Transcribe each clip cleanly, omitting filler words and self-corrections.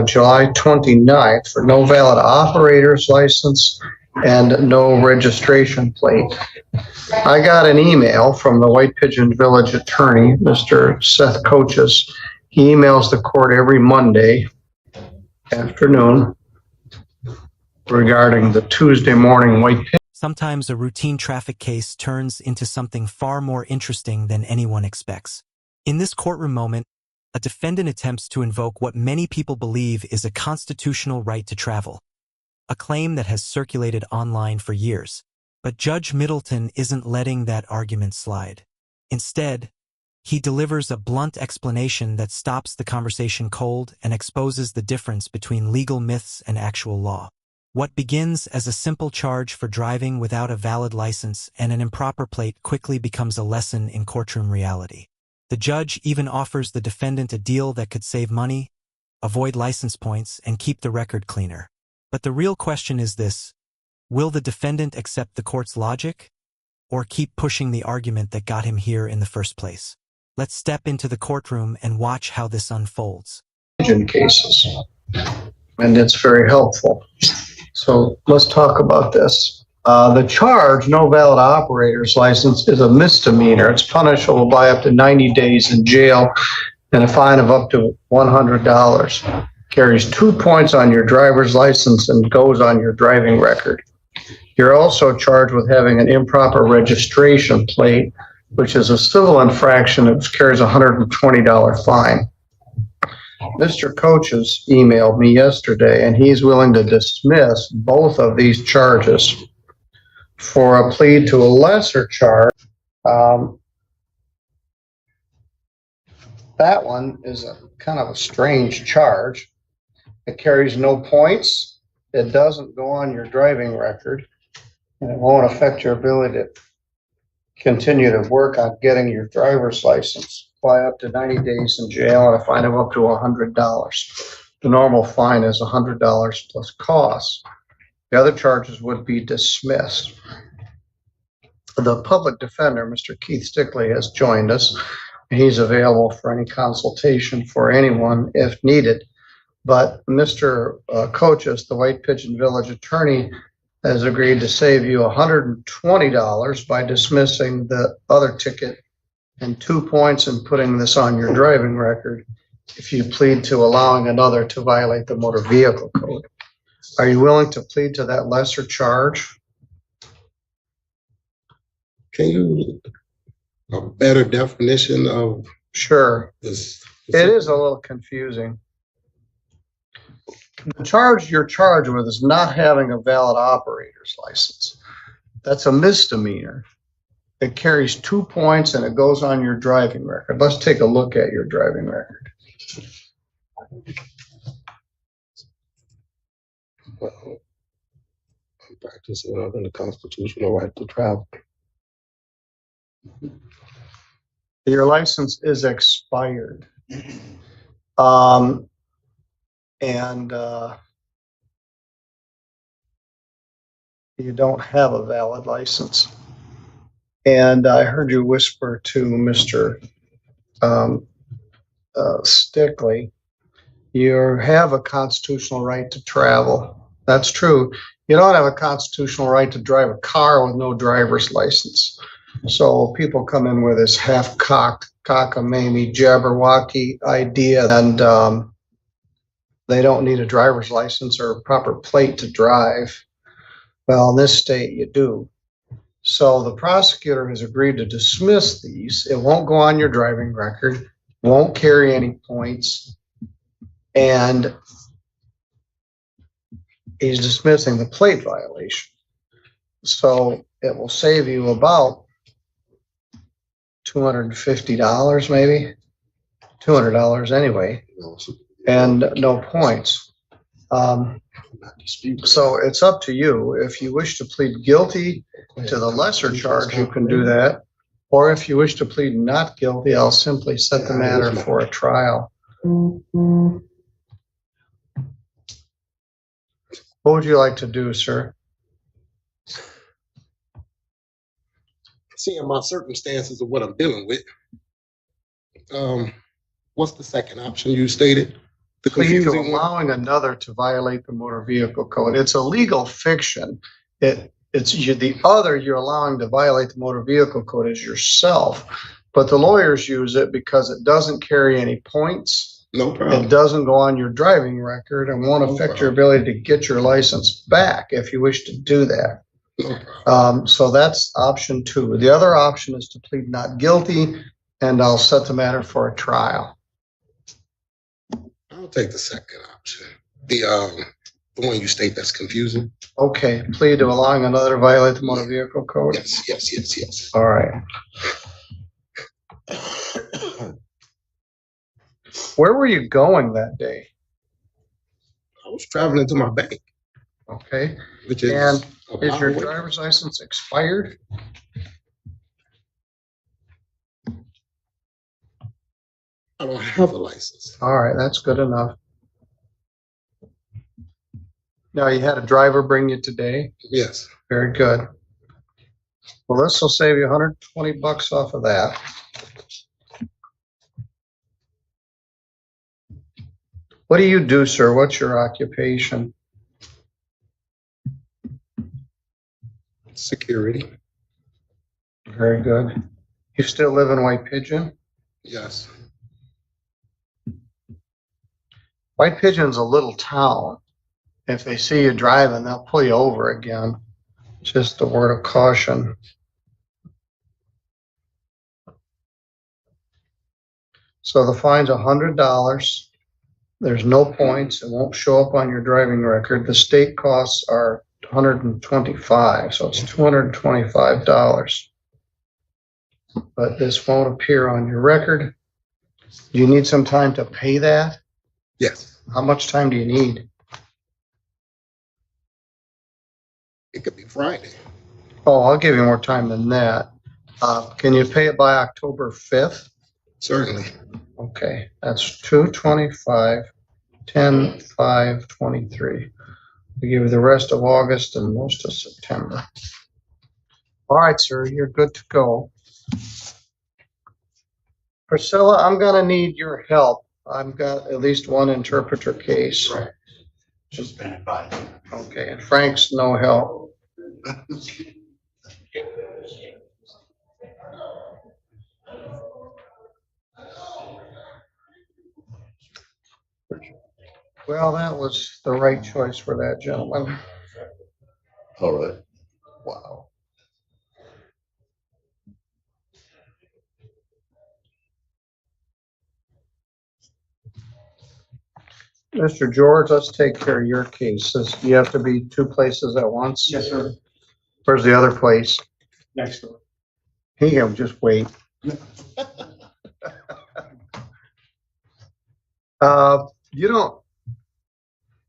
July 29th for no valid operator's license and no registration plate. I got an email from the White Pigeon Village attorney, Mr. Seth Coaches. He emails the court every Monday afternoon regarding the Tuesday morning White Pigeon. Sometimes a routine traffic case turns into something far more interesting than anyone expects. In this courtroom moment, a defendant attempts to invoke what many people believe is a constitutional right to travel, a claim that has circulated online for years. But Judge Middleton isn't letting that argument slide. Instead, he delivers a blunt explanation that stops the conversation cold and exposes the difference between legal myths and actual law. What begins as a simple charge for driving without a valid license and an improper plate quickly becomes a lesson in courtroom reality. The judge even offers the defendant a deal that could save money, avoid license points, and keep the record cleaner. But the real question is this: will the defendant accept the court's logic, or keep pushing the argument that got him here in the first place? Let's step into the courtroom and watch how this unfolds. Cases, and it's very helpful. So let's talk about this. The charge, no valid operator's license, is a misdemeanor. It's punishable by up to 90 days in jail and a fine of up to $100. Carries 2 points on your driver's license and goes on your driving record. You're also charged with having an improper registration plate, which is a civil infraction that carries a $120 fine. Mr. Coaches emailed me yesterday, and he's willing to dismiss both of these charges for a plea to a lesser charge. That one is a kind of a strange charge. It carries no points. It doesn't go on your driving record, and it won't affect your ability to continue to work on getting your driver's license. By up to 90 days in jail and a fine of up to $100. The normal fine is $100 plus costs. The other charges would be dismissed. The public defender, Mr. Keith Stickley, has joined us. He's available for any consultation for anyone if needed. But Mr. Coaches, the White Pigeon Village attorney, has agreed to save you $120 by dismissing the other ticket and 2 points and putting this on your driving record if you plead to allowing another to violate the motor vehicle code. Are you willing to plead to that lesser charge? Can you a better definition of Sure. this? It is a little confusing. The charge you're charged with is not having a valid operator's license. That's a misdemeanor. It carries 2 points and it goes on your driving record. Let's take a look at your driving record. Well, I'm practicing under the constitutional right to travel. Your license is expired. You don't have a valid license. And I heard you whisper to Mr. Stickley, you have a constitutional right to travel. That's true. You don't have a constitutional right to drive a car with no driver's license. So people come in with this half-cocked, cockamamie, Jabberwocky idea, and they don't need a driver's license or a proper plate to drive. Well, in this state, you do. So the prosecutor has agreed to dismiss these. It won't go on your driving record, won't carry any points, and he's dismissing the plate violation. So it will save you about $250 maybe, $200 anyway, and no points. So it's up to you. If you wish to plead guilty to the lesser charge, you can do that. Or if you wish to plead not guilty, I'll simply set the matter for a trial. What would you like to do, sir? Seeing my circumstances of what I'm dealing with, what's the second option you stated? The Plead to confusing one. allowing another to violate the motor vehicle code. It's a legal fiction. The other you're allowing to violate the motor vehicle code is yourself. But the lawyers use it because it doesn't carry any points. No It problem. doesn't go on your driving record and won't No affect your problem. ability to get your license back if you wish to do that. No problem. So that's option 2. The other option is to plead not guilty, and I'll set the matter for a trial. I'll take the second option. The one you state that's confusing. Okay, plead to allowing another to violate the motor vehicle code. Yes. All right. Where were you going that day? I was traveling to my bank, Okay. which is And a is mile your away. driver's license expired? I don't have a license. All right, that's good enough. Now, you had a driver bring you today? Yes. Very good. Well, this will save you $120 off of that. What do you do, sir? What's your occupation? Security. Very good. You still live in White Pigeon? Yes. White Pigeon's a little town. If they see you driving, they'll pull you over again. Just a word of caution. So the fine's $100. There's no points. It won't show up on your driving record. The state costs are $125, so it's $225. But this won't appear on your record. Do you need some time to pay that? Yes. How much time do you need? It could be Friday. Oh, I'll give you more time than that. Can you pay it by October 5th? Certainly. Okay, that's 225, 10, 5, 23. We give you the rest of August and most of September. All right, sir, you're good to go. Priscilla, I'm gonna need your help. I've got at least one interpreter case. Right. Just been advised. Okay, and Frank's no help. Well, that was the right choice for that gentleman. All right. Wow. Mr. George, let's take care of your cases. You have to be 2 places at once? Yes, sir. Where's the other place? Next door. He can just wait.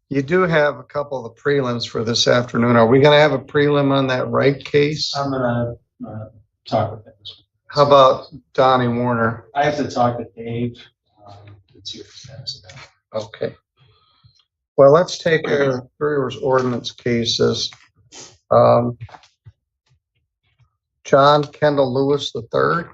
You do have a couple of the prelims for this afternoon. Are we gonna have a prelim on that Wright case? I'm gonna talk with him. How about Donnie Warner? I have to talk to Dave to see what the status of that. Okay. Well, let's take our Brewers ordinance cases. John Kendall Lewis III.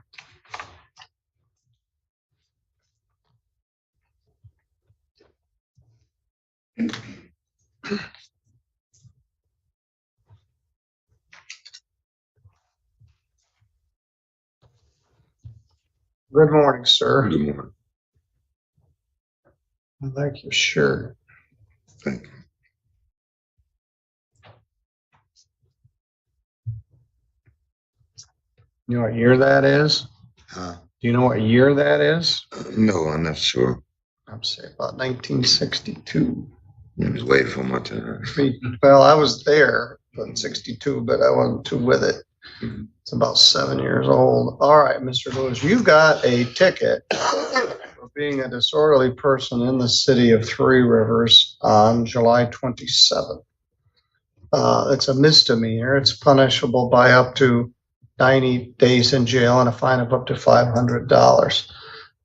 Good morning, sir. Good morning. I like your shirt. Thank you. You know what year that is? Huh? Do you know what year that is? No, I'm not sure. I'm saying about 1962. It was way for my time. Well, I was there in 62, but I wasn't too with it. Mhm. It's about 7 years old. All right, Mr. Lewis, you've got a ticket for being a disorderly person in the city of Three Rivers on July 27th. It's a misdemeanor. It's punishable by up to 90 days in jail and a fine of up to $500.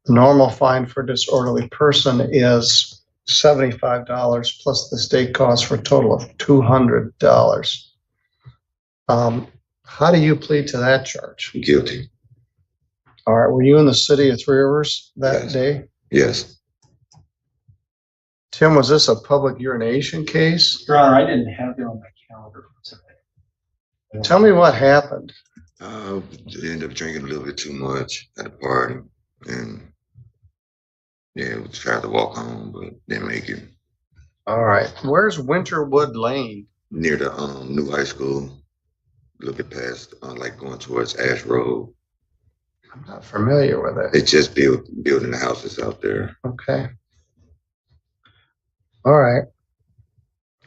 The normal fine for disorderly person is $75 plus the state cost for a total of $200. How do you plead to that charge? Guilty. All right, were you in the city of Three Rivers that Yes. day? Yes. Tim, was this a public urination case? Your Honor, I didn't have it on my calendar for today. Tell me what happened. I ended up drinking a little bit too much at a party, and yeah, we tried to walk home, but didn't make it. All right. Where's Winterwood Lane? Near the new high school, looking past, like going towards Ash Road. I'm not familiar with it. They just building the houses out there. Okay. All right.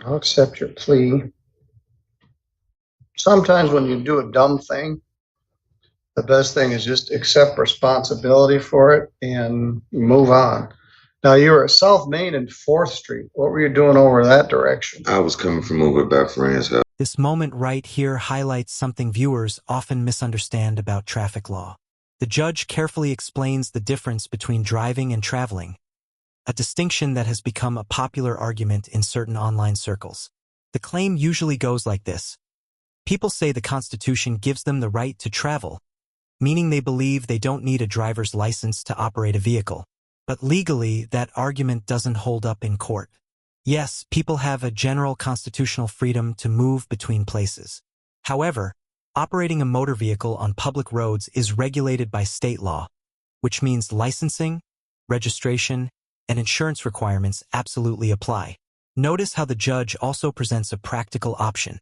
I'll accept your plea. Sometimes when you do a dumb thing, the best thing is just accept responsibility for it and move on. Now, you were at South Main and 4th Street. What were you doing over that direction? I was coming from over by a friend's house. This moment right here highlights something viewers often misunderstand about traffic law. The judge carefully explains the difference between driving and traveling, a distinction that has become a popular argument in certain online circles. The claim usually goes like this. People say the Constitution gives them the right to travel, meaning they believe they don't need a driver's license to operate a vehicle. But legally, that argument doesn't hold up in court. Yes, people have a general constitutional freedom to move between places. However, operating a motor vehicle on public roads is regulated by state law, which means licensing, registration, and insurance requirements absolutely apply. Notice how the judge also presents a practical option,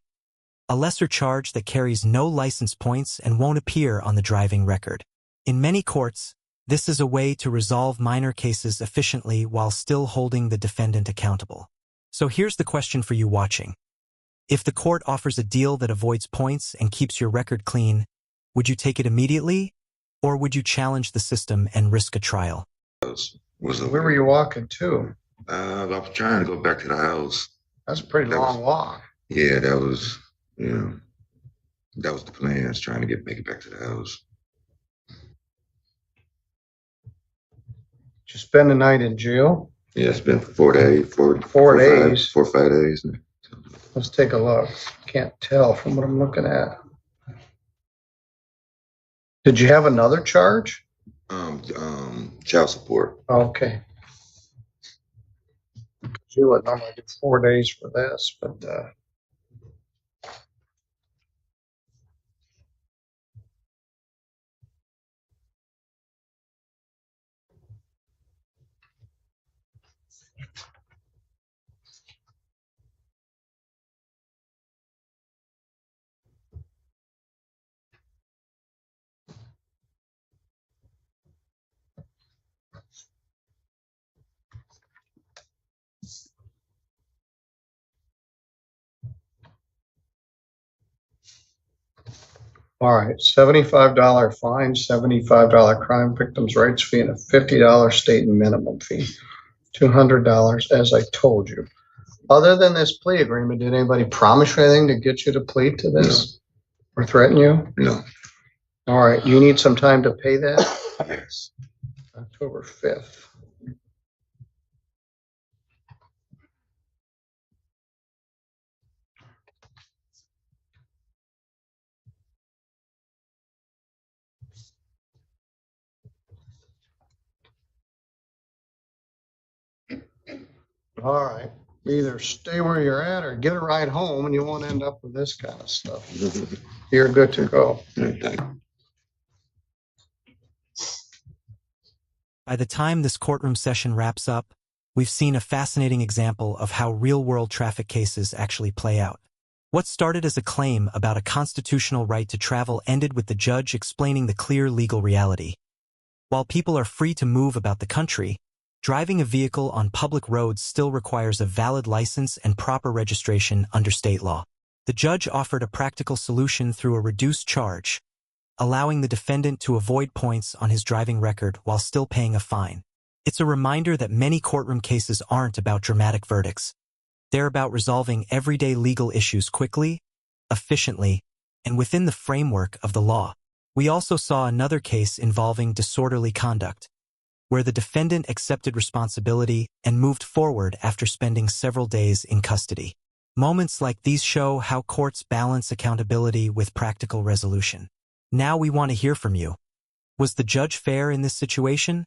a lesser charge that carries no license points and won't appear on the driving record. In many courts, this is a way to resolve minor cases efficiently while still holding the defendant accountable. So here's the question for you watching. If the court offers a deal that avoids points and keeps your record clean, would you take it immediately, or would you challenge the system and risk a trial? Where were you walking to? I was trying to go back to the house. That's a pretty long walk. Yeah, that was the plan. I was trying to make it back to the house. Did you spend the night in jail? Yeah, it's been 4 days. 4 days. 4 or 5 days. Let's take a look. Can't tell from what I'm looking at. Did you have another charge? Child support. Okay. You would normally do 4 days for this, but all right, $75 fine, $75 crime victims' rights fee, and a $50 state minimum fee. $200, as I told you. Other than this plea agreement, did anybody promise you anything to get you to plead to this? Or threaten you? No. All right, you need some time to pay that? Yes. October 5th. All right, either stay where you're at or get a ride home and you won't end up with this kind of stuff. You're good to go. By the time this courtroom session wraps up, we've seen a fascinating example of how real-world traffic cases actually play out. What started as a claim about a constitutional right to travel ended with the judge explaining the clear legal reality. While people are free to move about the country, driving a vehicle on public roads still requires a valid license and proper registration under state law. The judge offered a practical solution through a reduced charge, allowing the defendant to avoid points on his driving record while still paying a fine. It's a reminder that many courtroom cases aren't about dramatic verdicts. They're about resolving everyday legal issues quickly, efficiently, and within the framework of the law. We also saw another case involving disorderly conduct, where the defendant accepted responsibility and moved forward after spending several days in custody. Moments like these show how courts balance accountability with practical resolution. Now we want to hear from you. Was the judge fair in this situation,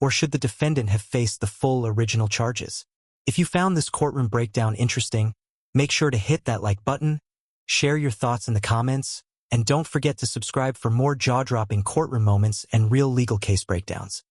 or should the defendant have faced the full original charges? If you found this courtroom breakdown interesting, make sure to hit that like button, share your thoughts in the comments, and don't forget to subscribe for more jaw-dropping courtroom moments and real legal case breakdowns.